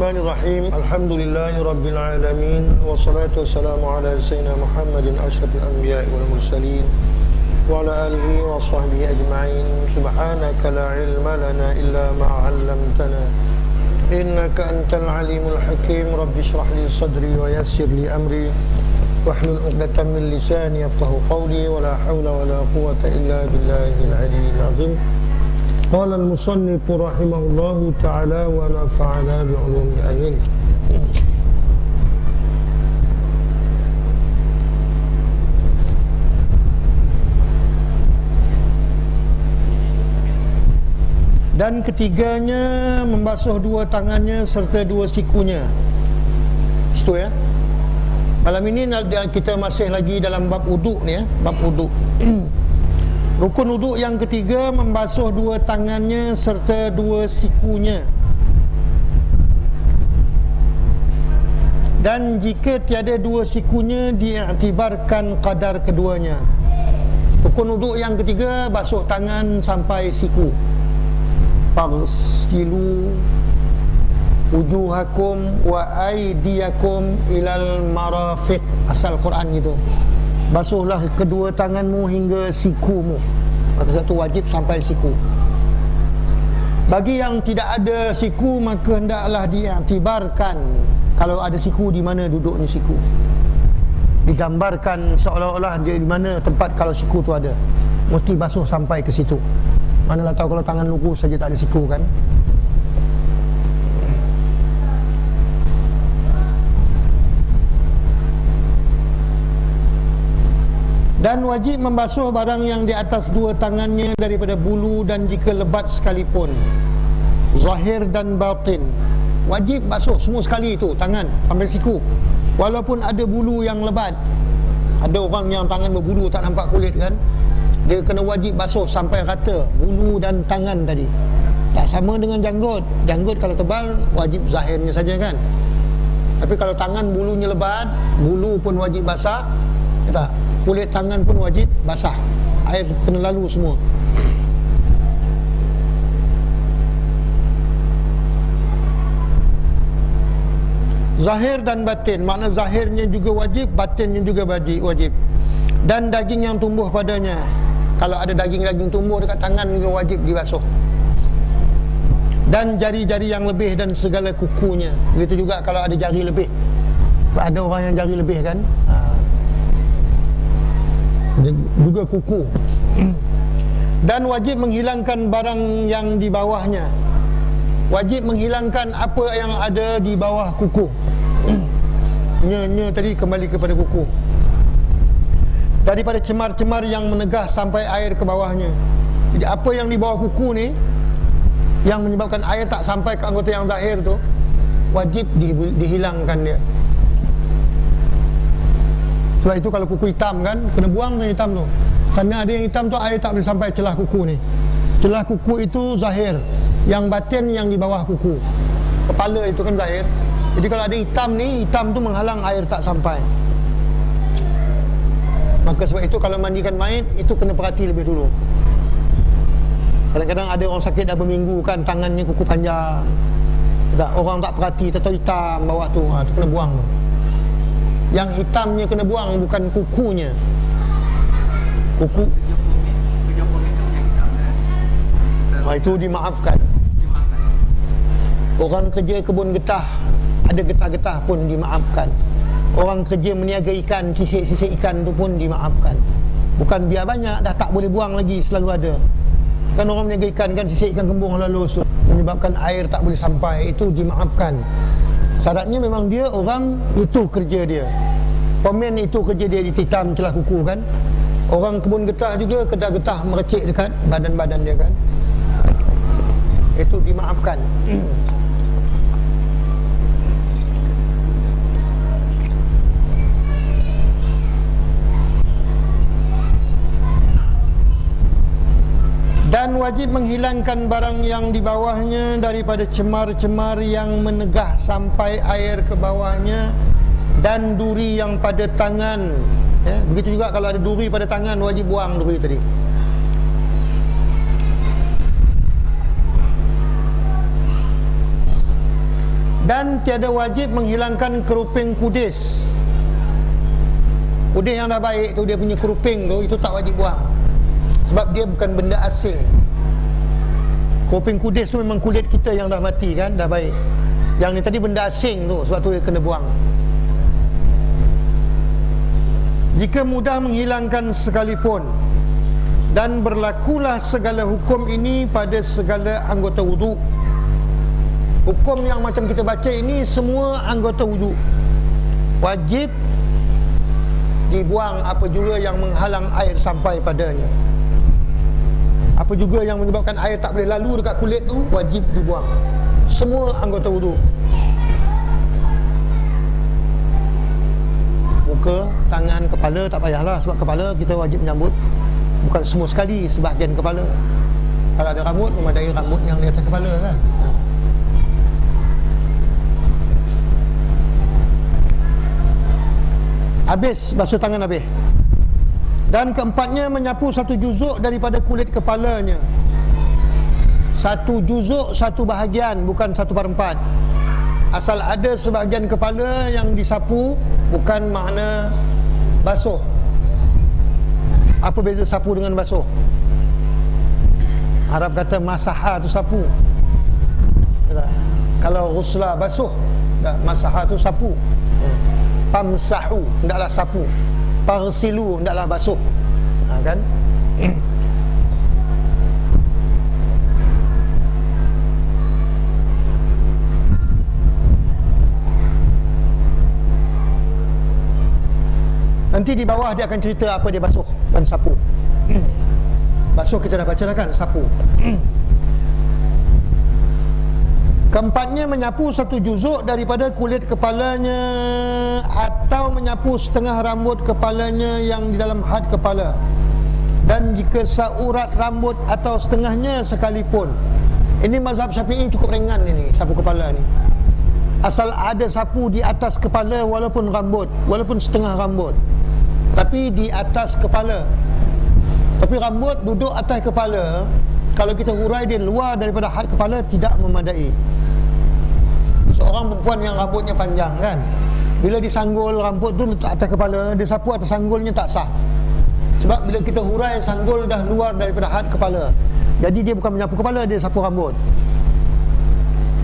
Bismillahirrahmanirrahim. Alhamdulillahirabbil alamin wassalatu wassalamu ala sayyidina Muhammadin asyrafil anbiya'i wal mursalin wa ala alihi wa sahbihi ajma'in. Subhanaka la ilma lana illa ma 'allamtana innaka antal alimul hakim. Rabbi shrah li sadri wa yassir li amri wahlul 'uqdatam min lisani yafqahu qawli wa la hawla wa la quwwata illa billahil 'aliyyil 'azim. Qala al-musannif rahimahullahu ta'ala wa nafa'ana bi'ulumi amin. Dan ketiganya membasuh dua tangannya serta dua sikunya. Itu ya. Malam ini kita masih lagi dalam bab wuduk ni ya, bab wuduk. Rukun wuduk yang ketiga membasuh dua tangannya serta dua sikunya. Dan jika tiada dua sikunya diiktibarkan qadar keduanya. Rukun wuduk yang ketiga basuh tangan sampai siku. Faghsilu wujuhakum wa aydiyakum ilal marafiq. Asal Quran gitu. Basuhlah kedua tanganmu hingga sikumu. Maka satu wajib sampai siku. Bagi yang tidak ada siku, maka hendaklah diiktibarkan kalau ada siku di mana duduknya siku. Digambarkan seolah-olah dia di mana tempat kalau siku tu ada. Mesti basuh sampai ke situ. Manalah tahu kalau tangan lurus saja tak ada siku kan. Dan wajib membasuh barang yang di atas dua tangannya daripada bulu dan jika lebat sekalipun, zahir dan batin. Wajib basuh semua sekali itu, tangan sampai siku. Walaupun ada bulu yang lebat. Ada orang yang tangan berbulu tak nampak kulit kan, dia kena wajib basuh sampai rata bulu dan tangan tadi. Tak sama dengan janggut. Janggut kalau tebal wajib zahirnya saja kan. Tapi kalau tangan bulunya lebat, bulu pun wajib basah. Tak, kulit tangan pun wajib basah. Air kena lalu semua. Zahir dan batin, makna zahirnya juga wajib, batinnya juga wajib. Dan daging yang tumbuh padanya. Kalau ada daging-daging tumbuh dekat tangan juga wajib dibasuh. Dan jari-jari yang lebih dan segala kukunya. Begitu juga kalau ada jari lebih. Ada orang yang jari lebih kan, juga kuku. Dan wajib menghilangkan barang yang di bawahnya. Wajib menghilangkan apa yang ada di bawah kuku. Nya tadi kembali kepada kuku. Daripada cemar-cemar yang menegah sampai air ke bawahnya. Jadi apa yang di bawah kuku ni yang menyebabkan air tak sampai ke anggota yang zahir tu, wajib dihilangkan dia. Sebab itu kalau kuku hitam kan, kena buang yang hitam tu. Kerana ada yang hitam tu air tak boleh sampai celah kuku ni. Celah kuku itu zahir. Yang batin yang di bawah kuku. Kepala itu kan zahir. Jadi kalau ada hitam ni, hitam tu menghalang air tak sampai. Maka sebab itu kalau mandikan mayit, itu kena perhati lebih dulu. Kadang-kadang ada orang sakit dah berminggu kan, tangannya kuku panjang. Tak, orang tak perhati, tak tahu hitam bawah tu, tu kena buang tu. Yang hitamnya kena buang, bukan kukunya. Kuku itu dimaafkan. Orang kerja kebun getah, ada getah-getah pun dimaafkan. Orang kerja meniaga ikan, sisik-sisik ikan tu pun dimaafkan. Bukan biar banyak, dah tak boleh buang lagi, selalu ada. Kan orang meniaga ikan kan, sisik ikan kembung lalu menyebabkan air tak boleh sampai, itu dimaafkan. Syaratnya memang dia orang itu kerja dia. Pemen itu kerja dia dititam celah kuku kan. Orang kebun getah juga kedah getah merecik dekat badan-badan dia kan. Itu dimaafkan. Dan wajib menghilangkan barang yang di bawahnya daripada cemar-cemar yang menegah sampai air ke bawahnya dan duri yang pada tangan. Begitu juga kalau ada duri pada tangan, wajib buang duri tadi. Dan tiada wajib menghilangkan keruping kudis. Kudis yang dah baik tu, dia punya keruping tu, itu tak wajib buang, sebab dia bukan benda asing. Keruping kudis tu memang kulit kita yang dah mati kan, dah baik. Yang ni tadi benda asing tu, sebab tu dia kena buang. Jika mudah menghilangkan sekalipun, dan berlakulah segala hukum ini pada segala anggota wuduk. Hukum yang macam kita baca ini semua anggota wuduk. Wajib dibuang apa juga yang menghalang air sampai padanya. Apa juga yang menyebabkan air tak boleh lalu dekat kulit tu, wajib dibuang. Semua anggota wuduk. Muka, tangan, kepala tak payahlah, sebab kepala kita wajib menyambut. Bukan semua sekali, sebahagian kepala. Kalau ada rambut, memadai rambut yang di atas kepala lah. Habis basuh tangan habis. Dan keempatnya, menyapu satu juzuk daripada kulit kepalanya. Satu juzuk, satu bahagian, bukan 1/4. Asal ada sebahagian kepala yang disapu, bukan makna basuh. Apa beza sapu dengan basuh? Arab kata masaha tu sapu. Kalau ghusla basuh, masaha tu sapu. Pamsahu, hendaklah sapu. Parsilu, hendaklah basuh. Kan? Nanti di bawah dia akan cerita apa dia basuh dan sapu. Basuh kita dah baca dah kan, sapu. Keempatnya, menyapu satu juzuk daripada kulit kepalanya, atau menyapu setengah rambut kepalanya yang di dalam had kepala. Dan jika saurat rambut atau setengahnya sekalipun. Ini mazhab Syafi'i cukup ringan ini, sapu kepala ni. Asal ada sapu di atas kepala, walaupun rambut, walaupun setengah rambut, tapi di atas kepala. Tapi rambut duduk atas kepala, kalau kita hurai dia luar daripada had kepala, tidak memadai. Seorang perempuan yang rambutnya panjang kan, bila disanggul rambut tu letak atas kepala, dia sapu atas sanggulnya tak sah. Sebab bila kita hurai, sanggul dah luar daripada had kepala. Jadi dia bukan menyapu kepala, dia sapu rambut.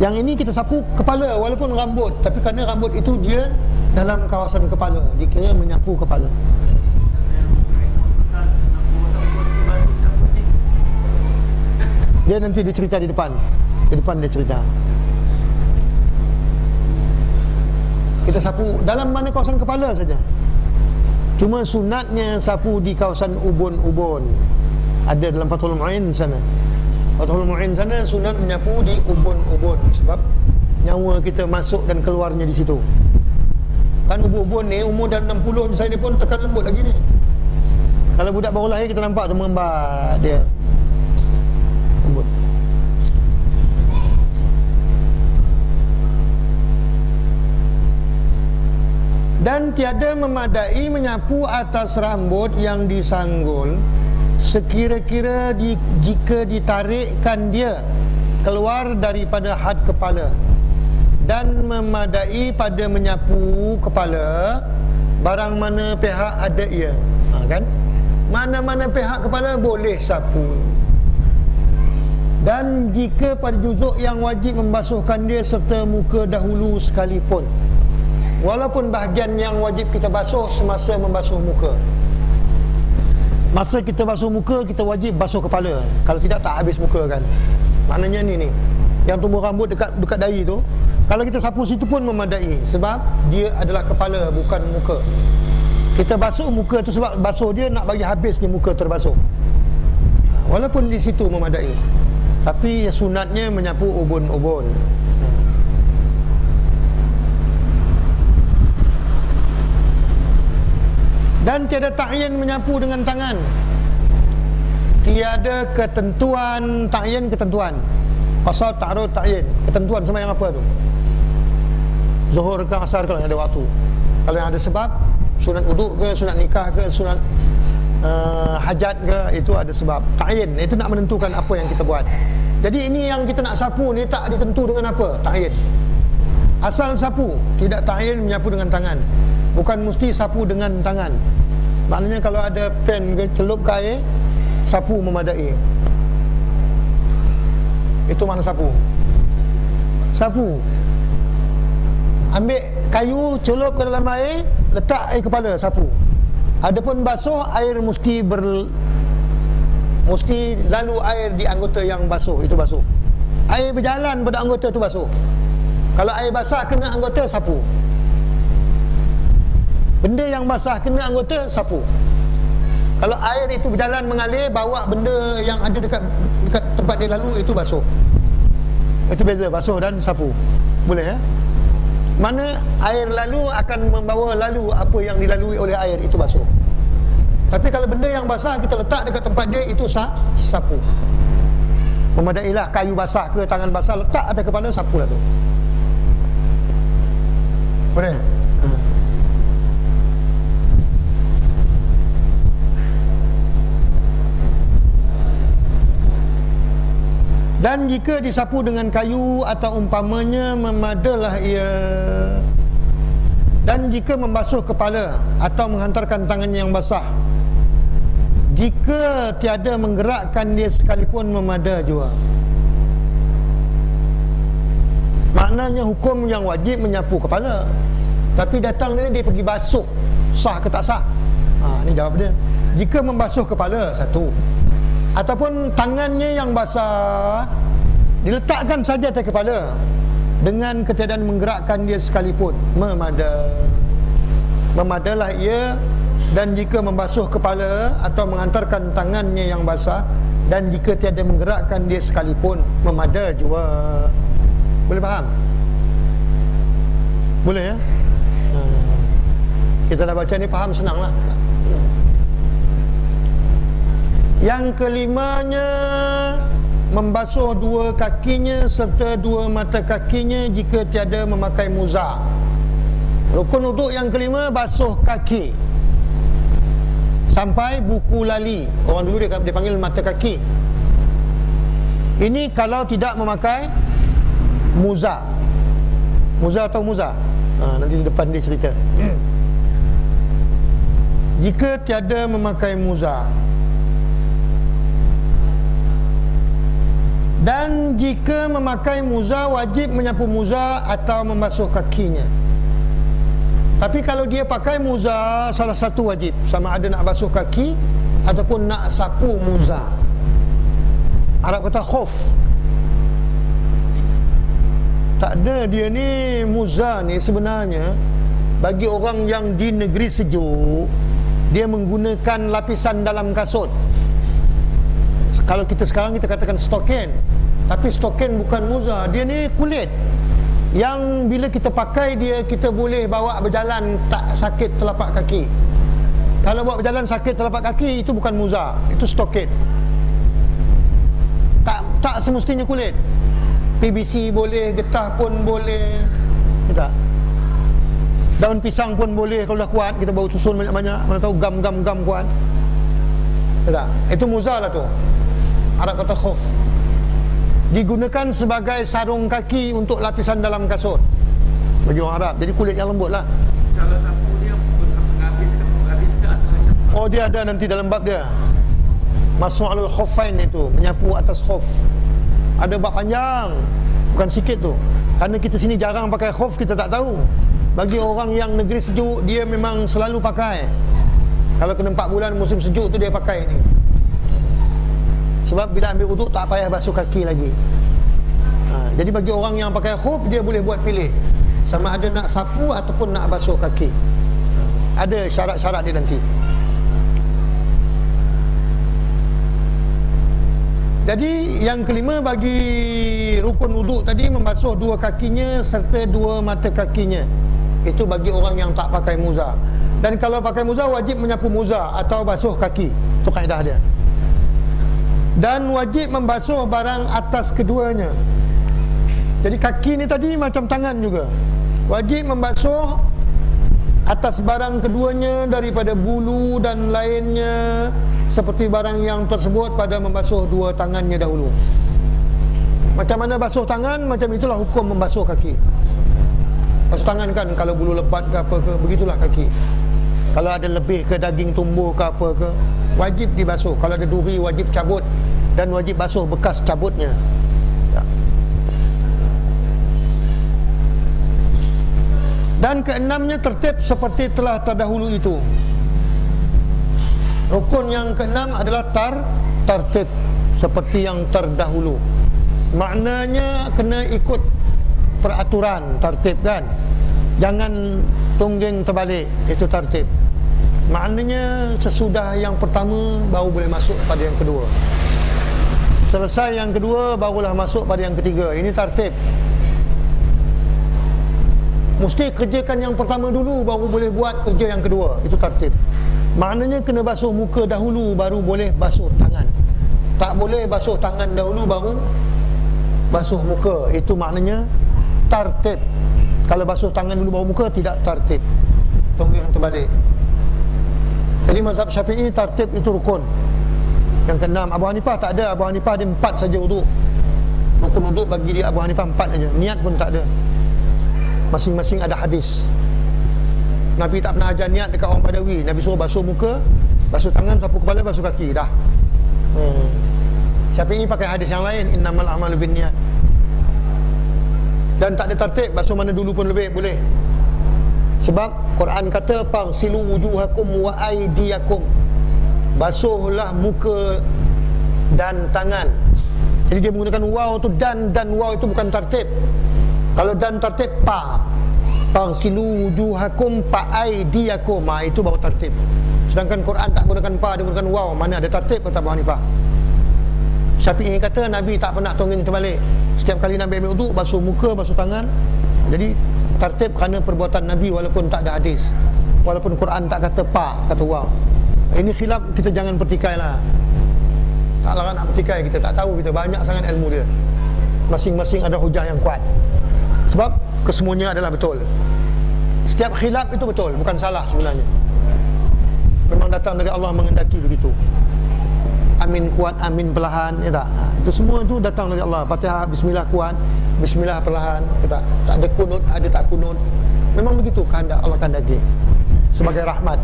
Yang ini kita sapu kepala walaupun rambut, tapi kerana rambut itu dia dalam kawasan kepala, dikira menyapu kepala. Dia nanti dia cerita di depan. Di depan dia cerita. Kita sapu dalam mana kawasan kepala saja. Cuma sunatnya sapu di kawasan ubun-ubun. Ada dalam Fathul Mu'in sana. Fathul Mu'in sana sunat menyapu di ubun-ubun, sebab nyawa kita masuk dan keluarnya di situ. Kan ubun-ubun ni umur dah 60 saya ni pun tekan lembut lagi ni. Kalau budak baru lahir kita nampak tu mengembat dia. Lembut. Dan tiada memadai menyapu atas rambut yang disanggul sekira-kira jika ditarikkan dia keluar daripada had kepala, dan memadai pada menyapu kepala barang mana pihak ada ia. Kan? Mana-mana pihak kepala boleh sapu. Dan jika pada juzuk yang wajib membasuhkan dia serta muka dahulu sekalipun, walaupun bahagian yang wajib kita basuh semasa membasuh muka. Masa kita basuh muka, kita wajib basuh kepala. Kalau tidak, tak habis muka kan. Maknanya ni yang tumbuh rambut dekat dahi tu, kalau kita sapu situ pun memadai, sebab dia adalah kepala, bukan muka. Kita basuh muka tu sebab basuh dia nak bagi habisnya muka terbasuh. Walaupun di situ memadai, tapi sunatnya menyapu ubun-ubun. Dan tiada ta'yin menyapu dengan tangan. Tiada ketentuan ta'yin, ketentuan. Pasal ta'arud ta'yin, ketentuan sama yang apa tu? Zuhur ke asar kalau ada waktu. Kalau yang ada sebab, sunat uduk ke, sunat nikah ke, sunat hajat ke, itu ada sebab. Ta'yin, itu nak menentukan apa yang kita buat. Jadi ini yang kita nak sapu ni tak ditentu dengan apa? Ta'yin. Asal sapu, tidak ta'yin menyapu dengan tangan. Bukan mesti sapu dengan tangan. Maknanya kalau ada pen ke celup ke air, sapu memadai. Itu mana sapu. Sapu, ambil kayu, celup ke dalam air, letak air kepala, sapu. Adapun basuh, air mesti lalu air di anggota yang basuh, itu basuh. Air berjalan pada anggota itu basuh. Kalau air basah kena anggota, sapu. Benda yang basah kena anggota, sapu. Kalau air itu berjalan mengalir, bawa benda yang ada dekat tempat dia lalu, itu basuh. Itu beza basuh dan sapu. Boleh ya? Mana air lalu akan membawa lalu apa yang dilalui oleh air, itu basuh. Tapi kalau benda yang basah kita letak dekat tempat dia, itu sapu. Memadailah kayu basah ke tangan basah, letak atas kepala, sapu lah tu. Boleh? Dan jika disapu dengan kayu atau umpamanya, memadalah ia. Dan jika membasuh kepala atau menghantarkan tangannya yang basah, jika tiada menggerakkan dia sekalipun, memada jua. Maknanya hukum yang wajib menyapu kepala, tapi datang dia pergi basuh, sah ke tak sah? Ni jawab dia. Jika membasuh kepala, satu, ataupun tangannya yang basah diletakkan saja atas kepala dengan ketiadaan menggerakkan dia sekalipun, memadalah ia. Dan jika membasuh kepala atau menghantarkan tangannya yang basah, dan jika tiada menggerakkan dia sekalipun, memada jua. Boleh faham? Boleh ya? Kita dah baca ni, faham senang lah. Yang kelimanya, membasuh dua kakinya serta dua mata kakinya jika tiada memakai muzah. Rukun wuduk yang kelima, basuh kaki sampai buku lali. Orang dulu dia panggil mata kaki. Ini kalau tidak memakai muzah. Muzah atau muzah? Nanti di depan dia cerita. Jika tiada memakai muzah. Dan jika memakai muzah, wajib menyapu muzah atau membasuh kakinya. Tapi kalau dia pakai muzah, salah satu wajib, sama ada nak basuh kaki ataupun nak sapu muzah. Arab kata khuf. Tak ada, dia ni muzah ni sebenarnya bagi orang yang di negeri sejuk, dia menggunakan lapisan dalam kasut. Kalau kita sekarang kita katakan stokin, tapi stokin bukan muzah, dia ni kulit yang bila kita pakai dia, kita boleh bawa berjalan tak sakit telapak kaki. Kalau bawa berjalan sakit telapak kaki, itu bukan muzah, itu stokin. Tak semestinya kulit. PVC boleh, getah pun boleh, tak? Daun pisang pun boleh kalau dah kuat, kita bawa susun banyak-banyak, mana tahu gam kuat, tak? Itu muzah lah tu. Arab kata khuf. Digunakan sebagai sarung kaki untuk lapisan dalam kasut bagi orang Arab. Jadi kulit yang lembut lah. Cara sapu dia habis ke atau oh, dia ada nanti dalam bab dia. Mas'alul khuffain itu, menyapu atas khuf. Ada bab panjang, bukan sikit tu. Karena kita sini jarang pakai khuf, kita tak tahu. Bagi orang yang negeri sejuk, dia memang selalu pakai. Kalau kena 4 bulan musim sejuk tu dia pakai ni. Sebab bila ambil uduk tak payah basuh kaki lagi. Jadi bagi orang yang pakai khuf, dia boleh buat pilih, sama ada nak sapu ataupun nak basuh kaki. Ada syarat-syarat dia nanti. Jadi yang kelima bagi rukun wuduk tadi, membasuh dua kakinya serta dua mata kakinya. Itu bagi orang yang tak pakai muzah. Dan kalau pakai muzah, wajib menyapu muzah atau basuh kaki. Itu kaedah dia. Dan wajib membasuh barang atas keduanya. Jadi kaki ni tadi macam tangan juga, wajib membasuh atas barang keduanya daripada bulu dan lainnya, seperti barang yang tersebut pada membasuh dua tangannya dahulu. Macam mana basuh tangan, macam itulah hukum membasuh kaki. tangan kan, kalau bulu lebat ke apa ke, begitulah kaki. Kalau ada lebih ke daging tumbuh ke apa ke, wajib dibasuh. Kalau ada duri wajib cabut, dan wajib basuh bekas cabutnya. Ya. Dan keenamnya tertib seperti telah terdahulu itu. Rukun yang keenam adalah tertib seperti yang terdahulu. Maknanya kena ikut peraturan tertib kan. Jangan tungging terbalik, itu tertib. Maknanya sesudah yang pertama baru boleh masuk pada yang kedua. Selesai yang kedua barulah masuk pada yang ketiga. Ini tertib. Mesti kerjakan yang pertama dulu baru boleh buat kerja yang kedua. Itu tertib. Maknanya kena basuh muka dahulu baru boleh basuh tangan. Tak boleh basuh tangan dahulu baru basuh muka. Itu maknanya tertib. Kalau basuh tangan dulu baru muka, tidak tertib. Tungging terbalik. Jadi mazhab Syafi'i tertib itu rukun. Yang keenam. Abu Hanifah tak ada. Abu Hanifah dia 4 saja wuduk. Rukun wuduk bagi dia Abu Hanifah 4 saja. Niat pun tak ada. Masing-masing ada hadis. Nabi tak pernah ajar niat dekat orang Badawi. Nabi suruh basuh muka, basuh tangan, sapu kepala, basuh kaki. Dah. Syafi'i pakai hadis yang lain, innamal a'malu binniyat. Dan tak ada tertib, basuh mana dulu pun lebih boleh. Sebab Quran kata fagsilu wujuhakum wa aydiyakum. Basuhlah muka dan tangan. Jadi dia menggunakan waw tu dan waw itu bukan tertib. Kalau dan tertib pa. Fagsilu wujuhakum fa aydiyakum. Itu baru tertib. Sedangkan Quran tak gunakan pa, dia gunakan waw. Mana ada tertib kata Abu Hanifah. Syafi'i kata Nabi tak pernah tungging terbalik. Setiap kali Nabi ambil wuduk, basuh muka, basuh tangan. Jadi tertib kerana perbuatan Nabi walaupun tak ada hadis. Walaupun Quran tak kata pa, kata waw. Ini khilaf kita jangan pertikai lah. Tak larang nak pertikai, kita tak tahu, kita banyak sangat ilmu dia. Masing-masing ada hujah yang kuat. Sebab kesemuanya adalah betul. Setiap khilaf itu betul, bukan salah sebenarnya. Memang datang dari Allah mengendaki begitu. Amin kuat, amin perlahan, ya tak? Itu semua itu datang dari Allah. Fatihah, bismillah kuat, bismillah perlahan, ya tak? Tak ada kunut, ada tak kunut. Memang begitu kehendak Allah kehendaki. Sebagai rahmat.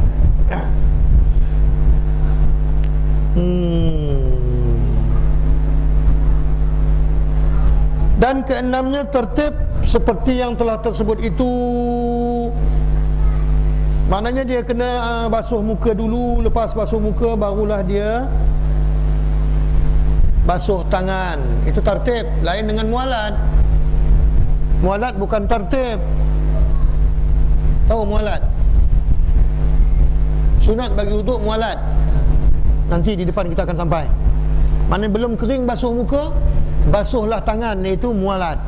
Dan keenamnya tertib seperti yang telah tersebut itu. Maknanya dia kena basuh muka dulu. Lepas basuh muka barulah dia basuh tangan. Itu tertib. Lain dengan mualat. Mualat bukan tertib. Tahu mualat? Sunat bagi wuduk mualat. Nanti di depan kita akan sampai. Mana belum kering basuh muka, basuhlah tangan, itu mualat.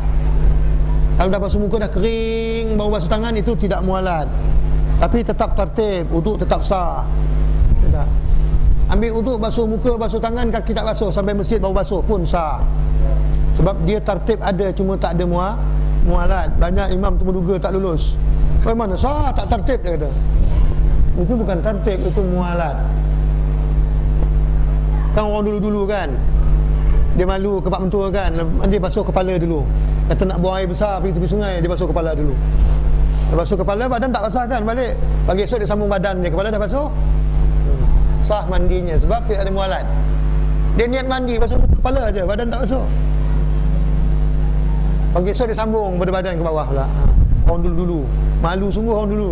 Kalau dah basuh muka dah kering baru basuh tangan, itu tidak mualat. Tapi tetap tertib, wuduk tetap sah. Tidak. Ambil wuduk, basuh muka, basuh tangan, kaki tak basuh, sampai masjid baru basuh pun sah. Sebab dia tertib ada, cuma tak ada mualat. Banyak imam tu menduga tak lulus. Bagaimana sah tak tertib, dia kata. Itu bukan tertib, itu mualat. Kan orang dulu-dulu kan, dia malu ke Pak Mentua kan, dia basuh kepala dulu. Kata nak buang air besar pergi tepi sungai, dia basuh kepala dulu. Dia basuh kepala, badan tak basah kan, balik. Pagi esok dia sambung badan dia, kepala dah basuh. Sah mandinya, sebab tidak ada mualat. Dia niat mandi, basuh kepala aja, badan tak basuh. Pagi esok dia sambung badan ke bawah pula. Orang dulu-dulu, malu sungguh orang dulu.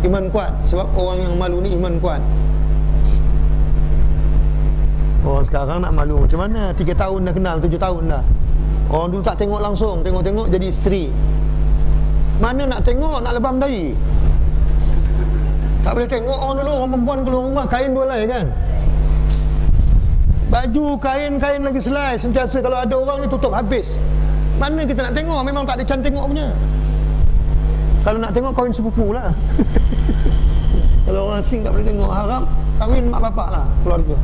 Iman kuat, sebab orang yang malu ni iman kuat. Oh, sekarang nak malu macam mana? 3 tahun dah kenal, 7 tahun dah. Orang dulu tak tengok langsung, tengok-tengok jadi isteri. Mana nak tengok, nak lebam dahi. Tak boleh tengok orang dulu, orang perempuan keluar rumah, kain 2 helai kan. Baju, kain lagi selai. Sentiasa kalau ada orang ni tutup habis. Mana kita nak tengok, memang tak ada can tengok punya. Kalau nak tengok, kahwin sepupu lah. Kalau orang asing tak boleh tengok, haram, kahwin mak bapak lah, keluarga.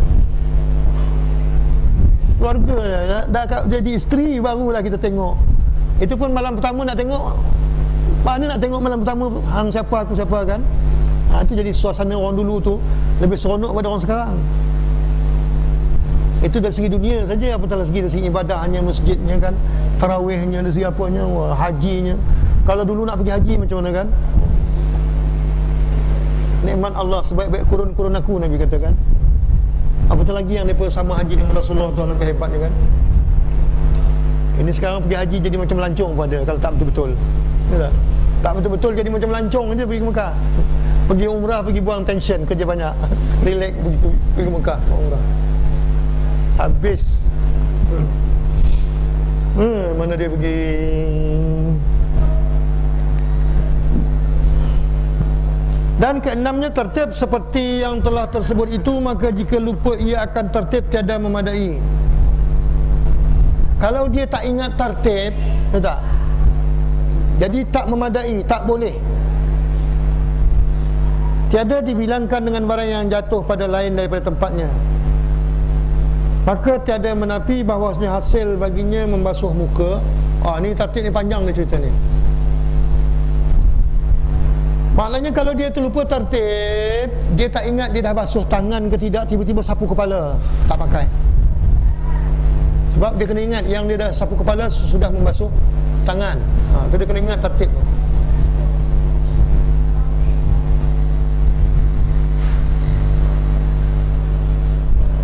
Keluarga dah jadi isteri barulah kita tengok. Itu pun malam pertama nak tengok. Mana nak tengok malam pertama hang siapa aku siapa kan. Itu jadi suasana orang dulu tu lebih seronok pada orang sekarang. Itu dari segi dunia saja, apatah lagi dari segi ibadahnya, masjidnya kan, tarawihnya, dari segi apanya, hajinya. Kalau dulu nak pergi haji macam mana kan? Nikmat Allah sebaik-baik kurun aku, Nabi katakan. Apatah lagi yang mereka sama haji dengan Rasulullah tu, alangkah hebatnya kan. Ini sekarang pergi haji jadi macam lancong pun ada, kalau tak betul-betul. Ya tak? Tak betul-betul jadi macam lancong aja pergi ke Mekah. Pergi umrah, pergi buang tension, kerja banyak. Relax pergi ke Mekah, buang umrah. Habis. Mana dia pergi? Dan keenamnya, tertib seperti yang telah tersebut itu, maka jika lupa ia akan tertib tiada memadai. Kalau dia tak ingat tertib, tak? Jadi tak memadai, tak boleh. Tiada dibilangkan dengan barang yang jatuh pada lain daripada tempatnya. Maka tiada menafi bahawasanya hasil baginya membasuh muka. Ni tertib ni panjang dia cerita ni. Maknanya kalau dia terlupa tertib, dia tak ingat dia dah basuh tangan ke tidak, tiba-tiba sapu kepala, tak pakai. Sebab dia kena ingat yang dia dah sapu kepala sudah membasuh tangan. Tu dia kena ingat tertib tu.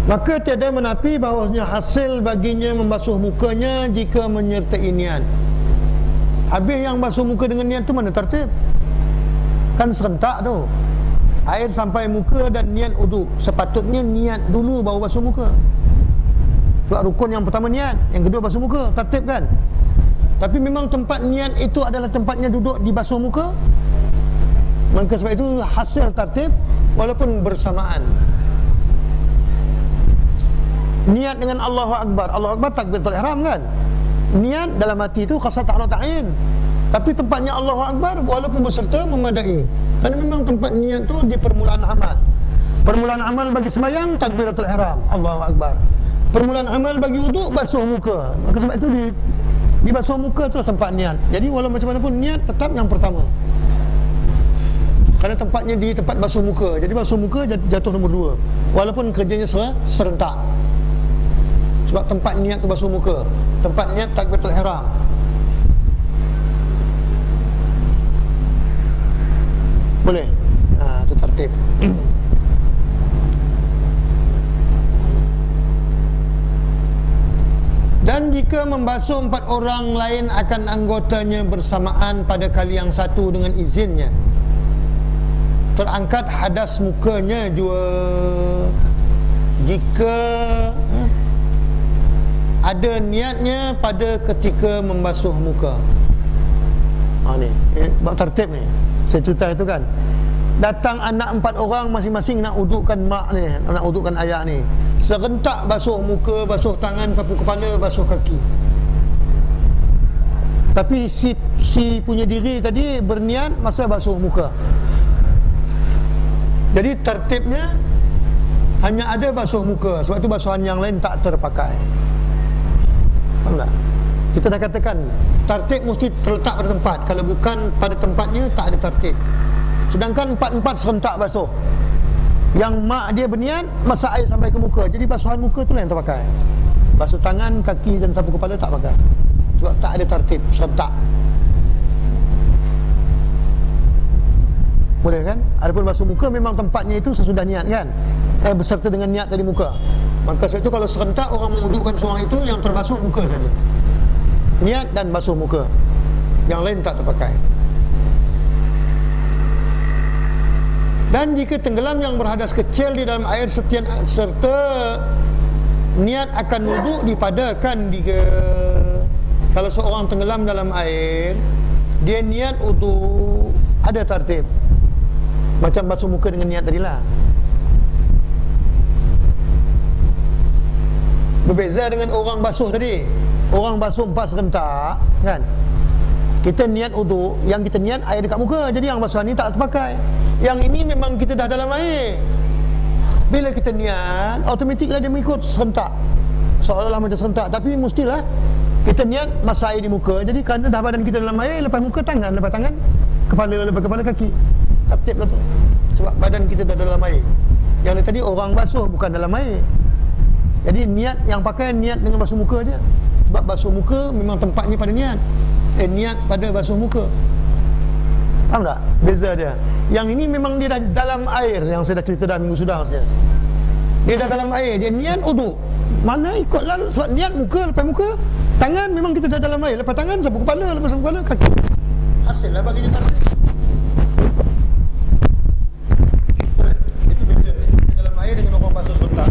Maka tiada menafi bahawasanya hasil baginya membasuh mukanya jika menyertai niat. Habis yang basuh muka dengan niat tu mana tertib? Kan serentak tu. Air sampai muka dan niat uduk. Sepatutnya niat dulu baru basuh muka. Sebab rukun yang pertama niat, yang kedua basuh muka, tertib kan? Tapi memang tempat niat itu adalah tempatnya duduk di basuh muka. Maka sebab itu hasil tertib walaupun bersamaan. Niat dengan Allahu Akbar. Allahu Akbar takbiratul ihram kan? Niat dalam hati itu khasat ta'ala ta'in. Tapi tempatnya Allahu Akbar walaupun berserta memadai. Kerana memang tempat niat tu di permulaan amal. Permulaan amal bagi sembahyang takbiratul ihram, Allahu Akbar. Permulaan amal bagi wuduk basuh muka. Maka sebab itu di basuh muka tu tempat niat. Jadi walau macam mana pun niat tetap yang pertama. Kerana tempatnya di tempat basuh muka. Jadi basuh muka jatuh nombor 2. Walaupun kerjanya serentak. Sebab tempat niat tu basuh muka, tempat niat takbiratul ihram. Boleh? Itu tertib. Dan jika membasuh 4 orang lain akan anggotanya bersamaan pada kali yang satu dengan izinnya, terangkat hadas mukanya juga. Jika ada niatnya pada ketika membasuh muka. Ni bab tertib ni. Saya cerita itu kan. Datang anak 4 orang masing-masing nak udukkan mak ni, nak udukkan ayah ni. Serentak basuh muka, basuh tangan, sapu kepala, basuh kaki. Tapi si punya diri tadi berniat masa basuh muka. Jadi tertibnya hanya ada basuh muka. Sebab itu basuhan yang lain tak terpakai. Faham tak? Kita dah katakan tertib mesti terletak pada tempat. Kalau bukan pada tempatnya tak ada tertib. Sedangkan 4-4 serentak basuh. Yang mak dia berniat masak air sampai ke muka. Jadi basuhan muka tu lah yang terpakai. Basuh tangan, kaki dan sapu kepala tak pakai. Sebab tak ada tertib, serentak. Boleh kan? Adapun basuh muka memang tempatnya itu sesudah niat kan? Beserta dengan niat dari muka. Maka sebab itu kalau serentak orang mengudukkan seorang itu, yang terbasuh muka saja. Niat dan basuh muka. Yang lain tak terpakai. Dan jika tenggelam yang berhadas kecil di dalam air serta niat akan wuduk dipadakan jika kalau seorang tenggelam dalam air, dia niat wuduk, ada tertib. Macam basuh muka dengan niat tadilah. Berbeza dengan orang basuh tadi. Orang basuh 4 serentak kan? Kita niat wuduk, yang kita niat air dekat muka. Jadi yang basuhan ni tak terpakai. Yang ini memang kita dah dalam air. Bila kita niat, automatiklah dia mengikut serentak. Seolah-olah macam serentak. Tapi mestilah kita niat masa air di muka. Jadi kerana dah badan kita dalam air, lepas muka tangan, lepas tangan kepala, lepas kepala kaki. Tertib lah tu. Sebab badan kita dah dalam air. Yang ni tadi orang basuh bukan dalam air. Jadi niat yang pakai niat dengan basuh muka je. Sebab basuh muka memang tempatnya pada niat. niat pada basuh muka. Faham tak? Beza dia. Yang ini memang dia dah dalam air, yang saya dah cerita dah minggu sudah maksudnya. Dia dah dalam air, dia niat uduk. Mana ikut lalu, sebab niat muka, lepas muka, tangan memang kita dah dalam air. Lepas tangan, sapu kepala, lepas sapu kepala, kaki. Hasil lah bagi dia tertib. Itu beza. Dia dalam air dengan orang basuh sontak.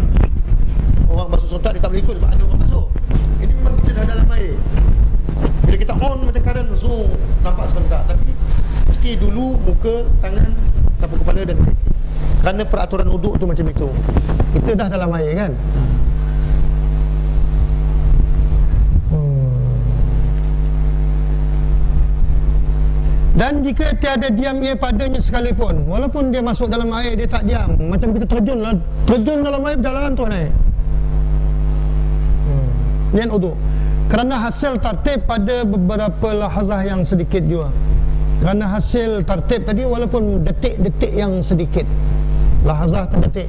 Orang basuh sontak dia tak boleh ikut sebab ada orang basuh. Ini memang kita dah dalam air. Bila kita on macam kadang zoom, nampak sebentar. Tapi mesti dulu muka, tangan, sapu kepala dan kaki. Kerana peraturan uduk tu macam itu. Kita dah dalam air kan. Dan jika tiada diam ia padanya sekalipun, walaupun dia masuk dalam air, dia tak diam. Macam kita terjun dalam air, berjalan terus naik. Niat uduk. Kerana hasil tartib pada beberapa lahazah yang sedikit juga. Kerana hasil tartib tadi walaupun detik-detik yang sedikit, lahazah terdetik.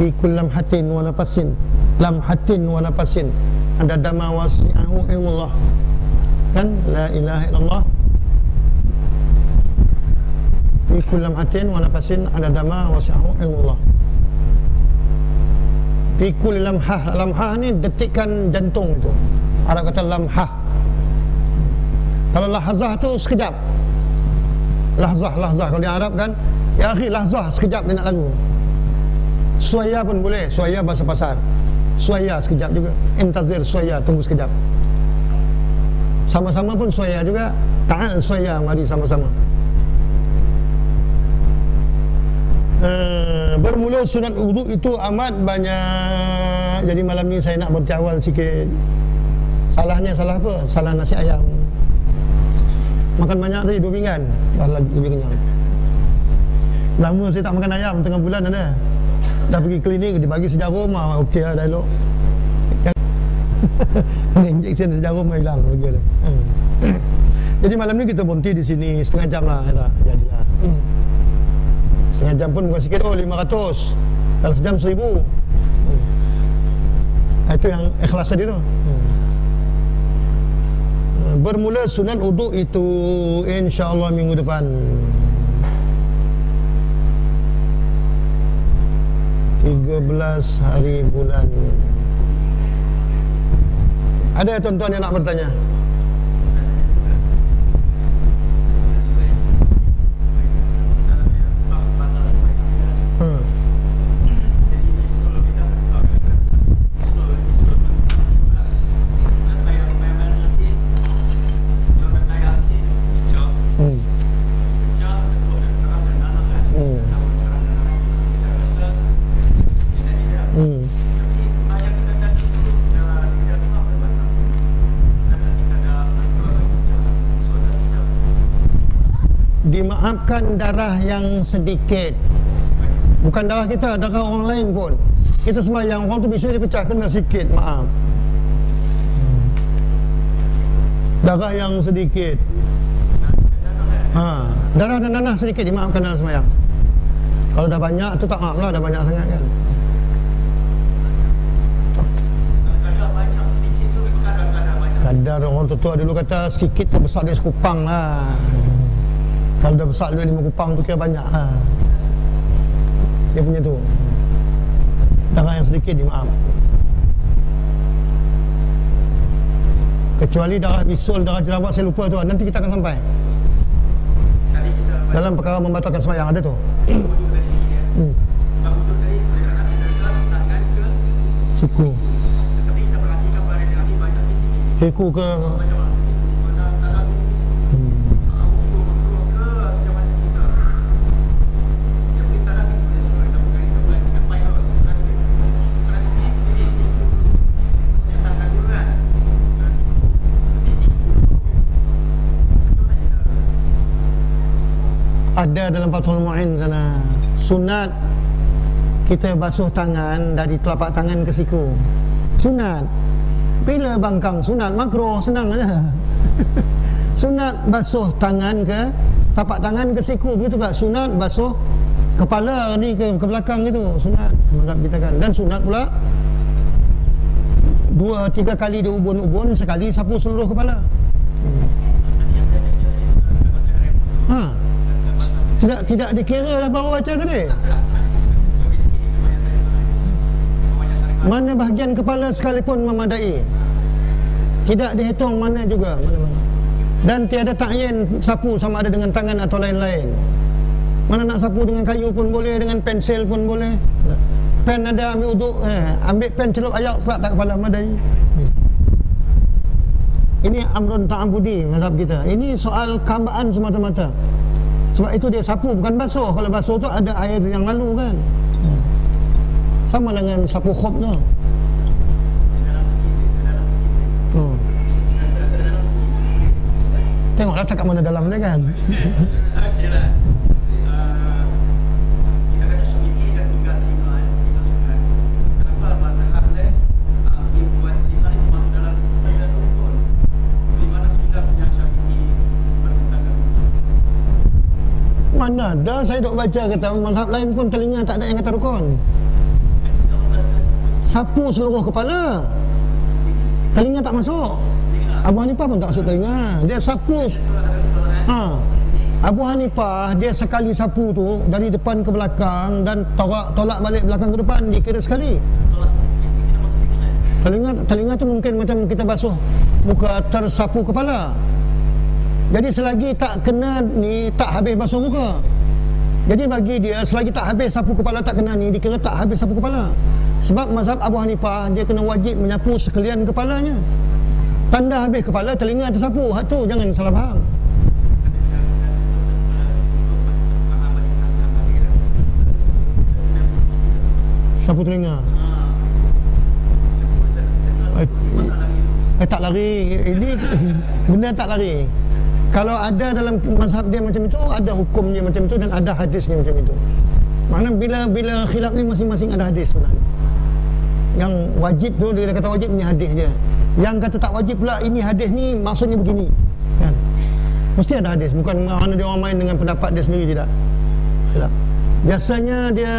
Fi kulli lamhatin wa nafasin, lamhatin wa nafasin, ada dama wasi'ahu ilmullah. Kan la ilaha illallah. Fi kulli lamhatin wa nafasin, ada dama wasi'ahu ilmullah. Fi kulli lamhah, lamhah ni detikan jantung itu. Arab kata lamhah. Kalau lahzah tu sekejap. Lahzah kalau di Arab kan, ya akhi lahzah sekejap dia nak lalu. Suaya pun boleh, suaya bahasa pasar. Suaya sekejap juga. Intazir suaya, tunggu sekejap. Sama-sama pun suaya juga. Ta'al suaya, mari sama-sama. Bermula sunat wudu itu amat banyak. Jadi malam ni saya nak bercawal sikit. Salahnya salah apa? Salah nasi ayam. Makan banyak tadi 2 pinggan. Dah lebih kenyang. Lama saya tak makan ayam, tengah bulan ada. Dah pergi klinik, dibagi sejarum, okey lah dah elok. Injection sejarum hilang, okey dah. Jadi malam ni kita berhenti di sini setengah jam lah, jadilah. Setengah jam pun bukan sikit, 500. Kalau sejam 1000. Itu yang ikhlas tadi tu. Bermula sunat uduk itu insya-Allah minggu depan. 13 hari bulan. Ada tuan-tuan yang nak bertanya? Dimaafkan darah yang sedikit. Bukan darah kita, darah orang lain pun. Kita sembahyang, orang tu besok dia pecah, kena sikit, maaf. Darah yang sedikit. Darah dan nanah sedikit dimaafkan dalam sembahyang. Kalau dah banyak tu tak maaf lah, dah banyak sangat kan. Kadar orang tua dulu kata sikit tu besar dia sekupang lah. Kalau dah besar duit 5 kupang tu kira banyak lah. Dia punya tu. Darah yang sedikit dimaaf. Kecuali darah bisul, darah jerawat, saya lupa tu. Nanti kita akan sampai. Dalam perkara membatalkan sembahyang ada tu. Siku. Siku ke ada dalam Fathul Mu'in sana. Sunat kita basuh tangan dari telapak tangan ke siku. Sunat. Bila bangkang sunat makruh, senang aja. Sunat basuh tangan ke tapak tangan ke siku, begitu tak? Sunat basuh kepala ni ke belakang itu, sunat mazhab kita kan. Dan sunat pula 2-3 kali di ubun-ubun, sekali sapu seluruh kepala. Ha. Tidak dikira dah baru baca tadi. Mana bahagian kepala sekalipun memadai. Tidak dihitung mana juga, mana-mana. Dan tiada takyin sapu sama ada dengan tangan atau lain-lain. Mana nak sapu dengan kayu pun boleh, dengan pensil pun boleh. Pen ada, ambil uduk, ambil pen celup ayak tak kepala madai. Ini amrun ta'abudi mazhab kita. Ini soal kehambaan semata-mata. Sebab itu dia sapu bukan basuh. Kalau basuh tu ada air yang lalu kan. Sama dengan sapu khop tu. Tengoklah cakap mana dalam dia kan. Mana ada saya duk baca kata mazhab lain pun telinga tak ada yang kata rukun. Sapu seluruh kepala, telinga tak masuk. Abu Hanifah pun tak masuk telinga. Dia sapu. Abu Hanifah dia sekali sapu tu dari depan ke belakang dan tolak balik belakang ke depan, dikira sekali. Telinga tu mungkin macam kita basuh muka tersapu kepala. Jadi selagi tak kena ni, tak habis basuh muka. Jadi bagi dia selagi tak habis sapu kepala, tak kena ni, dikira tak habis sapu kepala. Sebab mazhab Abu Hanifah dia kena wajib menyapu sekalian kepalanya. Tanda habis kepala, telinga tersapu. Hak tu jangan salah faham. Sapu telinga. Tak lari. Ini benda tak lari. Kalau ada dalam mazhab dia macam itu, ada hukumnya macam itu dan ada hadisnya macam itu. Maknanya bila khilaf ni masing-masing ada hadis sebenarnya. Yang wajib tu dia kata wajib ni hadis dia. Yang kata tak wajib pula ini hadis ni maksudnya begini. Kan? Mesti ada hadis, bukan mana dia orang main dengan pendapat dia sendiri, tidak. Khilaf. Biasanya dia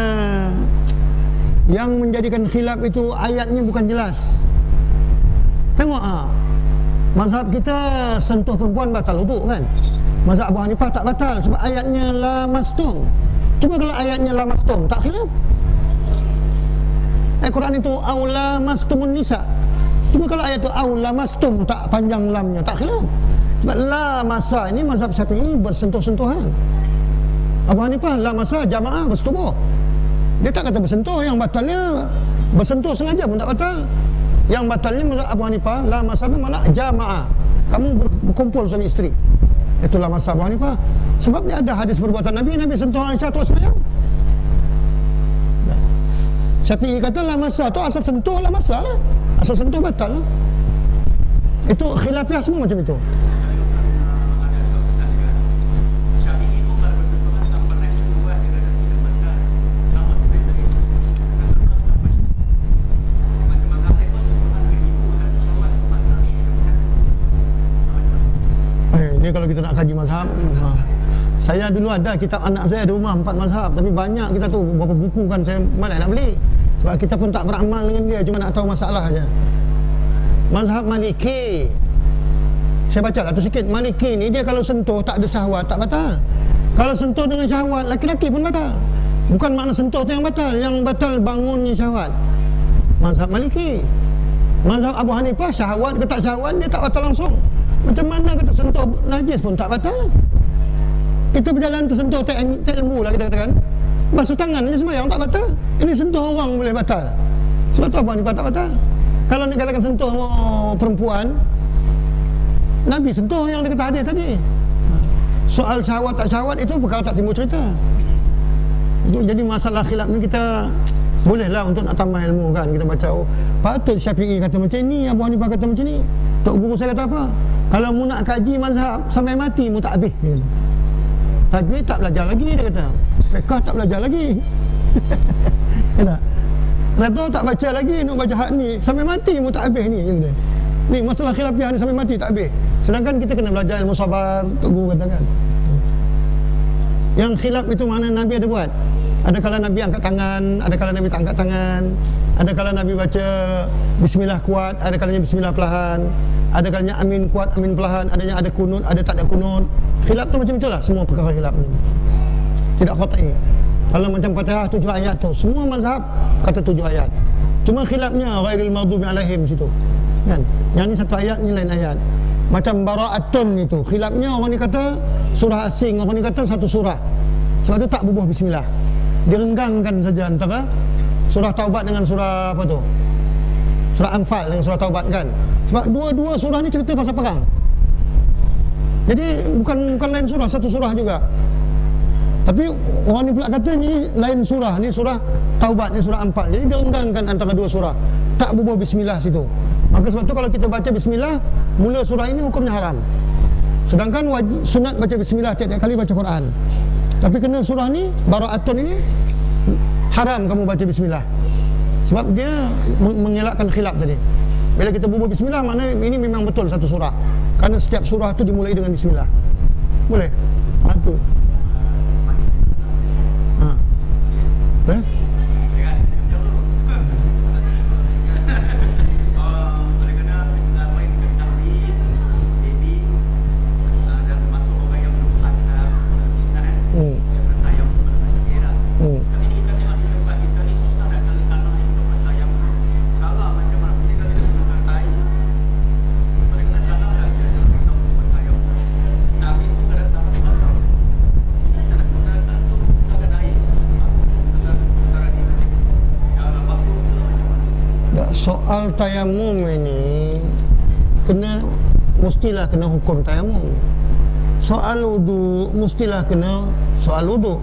yang menjadikan khilaf itu ayatnya bukan jelas. Tengok mazhab kita sentuh perempuan batal wuduk kan. Mazhab Abu Hanifah tak batal sebab ayatnya la mastum. Cuma kalau ayatnya la mastum tak khilaf. Quran itu aula mastumun nisa. Cuma kalau ayat itu aula mastum tak panjang lamnya tak khilaf. Sebab la masa ini mazhab Syafi'i bersentuh-sentuhan. Abu Hanifah la masa jamaah bersetubuh. Dia tak kata bersentuh, yang batalnya bersentuh sengaja pun tak batal. Yang batalnya mazhab Abu Hanifah la masa mana jamaah. Kamu berkumpul suami isteri. Itulah mazhab Abu Hanifah. Sebab dia ada hadis perbuatan Nabi sentuh Aisyah terus sembahyang. Syafi'i kata la masa tu asal sentuh la masa lah. Asal sentuh batal lah. Itu khilafiah semua macam itu. Ini kalau kita nak kaji mazhab, saya dulu ada kitab anak saya di rumah 4 mazhab, tapi banyak kita tu berapa buku kan saya malas nak beli. Sebab kita pun tak beramal dengan dia, cuma nak tahu masalah aja. Mazhab Maliki, saya baca lah tu sikit. Maliki ni dia kalau sentuh tak ada syahwat tak batal. Kalau sentuh dengan syahwat laki-laki pun batal. Bukan makna sentuh tu yang batal bangunnya syahwat. Mazhab Maliki. Mazhab Abu Hanifah syahwat ke tak syahwat dia tak batal langsung. Macam mana kita sentuh najis pun tak batal. Kita berjalan tersentuh tak lembu lah kita katakan. Basuh tangan je sembahyang tak batal. Ini sentuh orang boleh batal. Sebab tu Abu Hanifah tak batal. Kalau nak katakan sentuh perempuan, Nabi sentuh yang dia kata hadis tadi. Soal syahwat tak syahwat itu perkara tak timbul cerita. Jadi masalah khilaf ni kita bolehlah untuk nak tambah ilmu kan. Kita baca patut Syafi'i kata macam ni, Abu Hanifah kata macam ni. Tok guru saya kata apa? Kalau mu nak kaji mazhab sampai mati mu tak habis. Tajwid tak belajar lagi dia kata. Fiqh tak belajar lagi. Kata. Redha tak baca lagi nak baca hak ni sampai mati mu tak habis ni kata. Ni masalah khilafiah ni sampai mati tak habis. Sedangkan kita kena belajar ilmu sabar, tok guru kata kan. Yang khilaf itu mana Nabi ada buat? Ada kala Nabi angkat tangan, ada kala Nabi tak angkat tangan, ada kala Nabi baca bismillah kuat, ada kalanya bismillah perlahan, ada kalanya amin kuat, amin perlahan, adanya ada kunut, ada tak ada kunut. Khilaf tu macam itulah, semua perkara khilaf ni. Tidak qat'i. Kalau macam Fatihah 7 ayat tu, semua mazhab kata 7 ayat. Cuma khilafnya ghairil maghdubi alaihim situ. Kan? Yang ni satu ayat, ni lain ayat. Macam bara'atun itu, khilafnya orang ni kata surah asing, orang ni kata satu surah. Sebab tu tak bubuh bismillah. Direnggangkan saja antara surah Taubat dengan surah apa tu? Surah Anfal dengan surah Taubat kan. Sebab dua-dua surah ni cerita pasal perang. Jadi bukan lain surah, satu surah juga. Tapi orang ni pula kata ni lain surah, ni surah Taubat, ni surah Anfal. Jadi direnggangkan antara dua surah. Tak bubuh bismillah situ. Maka sebab tu kalau kita baca bismillah, mula surah ini hukumnya haram. Sedangkan wajib sunat baca bismillah tiap-tiap kali baca Quran. Tapi kena surah ni, bara'atun ini haram kamu baca bismillah. Sebab dia mengelakkan khilaf tadi. Bila kita bubuh bismillah, maknanya ini memang betul satu surah. Kerana setiap surah tu dimulai dengan bismillah. Boleh? Itu. Boleh? Soal tayamum ini mestilah kena hukum tayamum. Soal wudu mestilah kena soal wudu.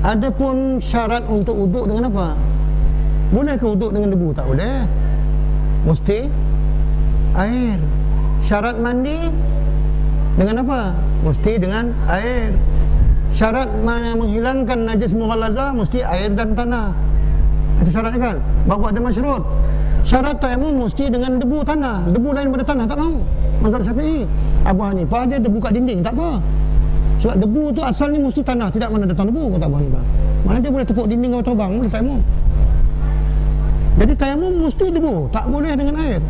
Adapun syarat untuk wudu dengan apa? Boleh ke wudu dengan debu? Tak boleh. Mesti air. Syarat mandi dengan apa? Mesti dengan air. Syarat menghilangkan najis mughallazah mesti air dan tanah. Itu syaratnya kan? Baru ada masyrut. Syarat tayamum mesti dengan debu tanah. Debu lain pada tanah tak mau. Mazhab Syafi'i. Abu Hanifah dia debu kat dinding tak apa. Sebab debu tu asalnya mesti tanah, tidak mana datang debu kata Abu Hanifah. Mana dia boleh tepuk dinding atau bang, boleh tayamum. Jadi tayamum mesti debu, tak boleh dengan air.